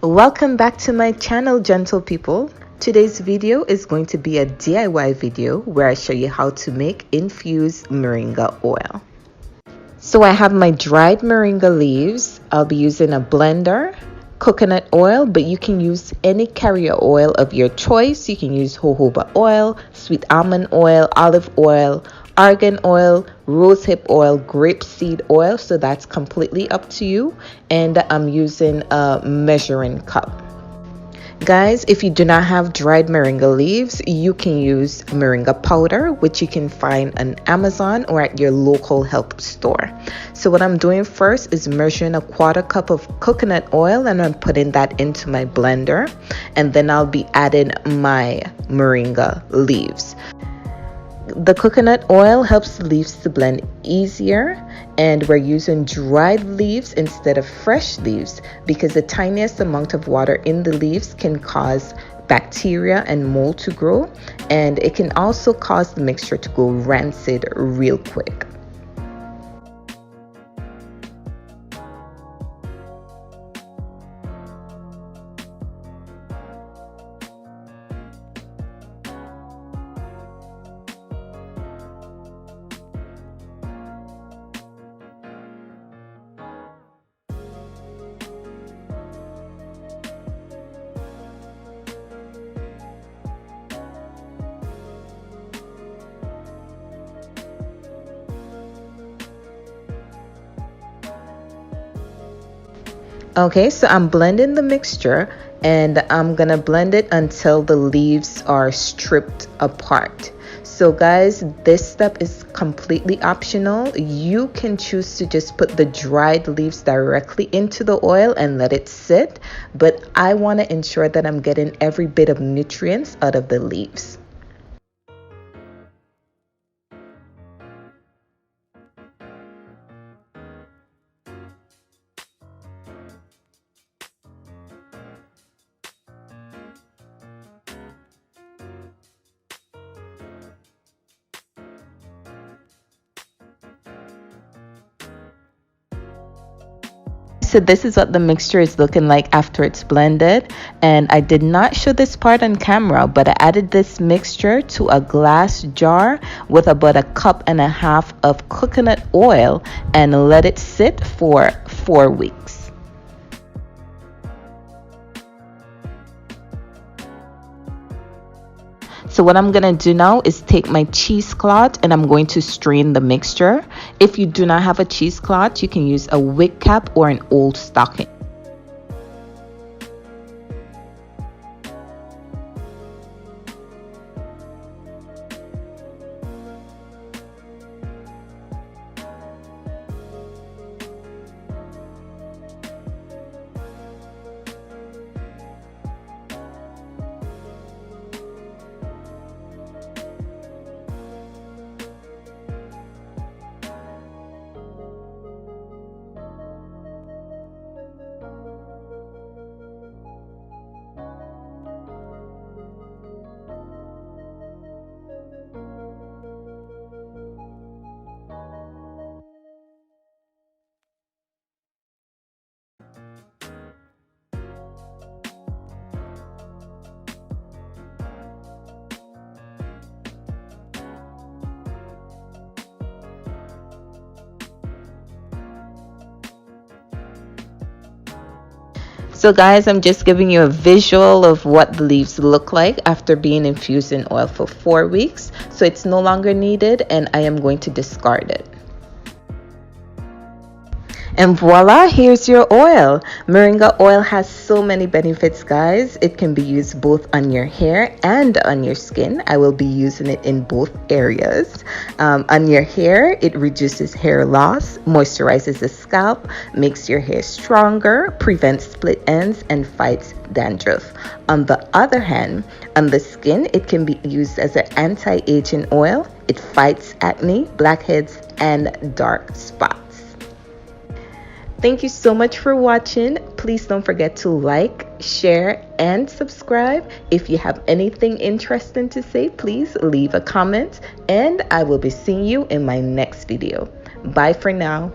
Welcome back to my channel, gentle people. Today's video is going to be a DIY video where I show you how to make infused moringa oil. So I have my dried moringa leaves. I'll be using a blender, coconut oil, but you can use any carrier oil of your choice. You can use jojoba oil, sweet almond oil, olive oil, argan oil, rosehip oil, grapeseed oil, so that's completely up to you. And I'm using a measuring cup. Guys, if you do not have dried moringa leaves, you can use moringa powder, which you can find on Amazon or at your local health store. So what I'm doing first is measuring a quarter cup of coconut oil, and I'm putting that into my blender, and then I'll be adding my moringa leaves. The coconut oil helps the leaves to blend easier, and we're using dried leaves instead of fresh leaves because the tiniest amount of water in the leaves can cause bacteria and mold to grow, and it can also cause the mixture to go rancid real quick. Okay, so I'm blending the mixture, and I'm gonna blend it until the leaves are stripped apart. So guys, this step is completely optional. You can choose to just put the dried leaves directly into the oil and let it sit, but I want to ensure that I'm getting every bit of nutrients out of the leaves. So this is what the mixture is looking like after it's blended, and I did not show this part on camera, but I added this mixture to a glass jar with about a cup and a half of coconut oil and let it sit for 4 weeks. So what I'm gonna do now is take my cheesecloth and I'm going to strain the mixture. If you do not have a cheesecloth, you can use a wig cap or an old stocking. So guys, I'm just giving you a visual of what the leaves look like after being infused in oil for 4 weeks. So it's no longer needed, and I am going to discard it. And voila, here's your oil. Moringa oil has so many benefits, guys. It can be used both on your hair and on your skin. I will be using it in both areas. On your hair, it reduces hair loss, moisturizes the scalp, makes your hair stronger, prevents split ends, and fights dandruff. On the other hand, on the skin, it can be used as an anti-aging oil. It fights acne, blackheads, and dark spots. Thank you so much for watching. Please don't forget to like, share, and subscribe. If you have anything interesting to say, please leave a comment, and I will be seeing you in my next video. Bye for now.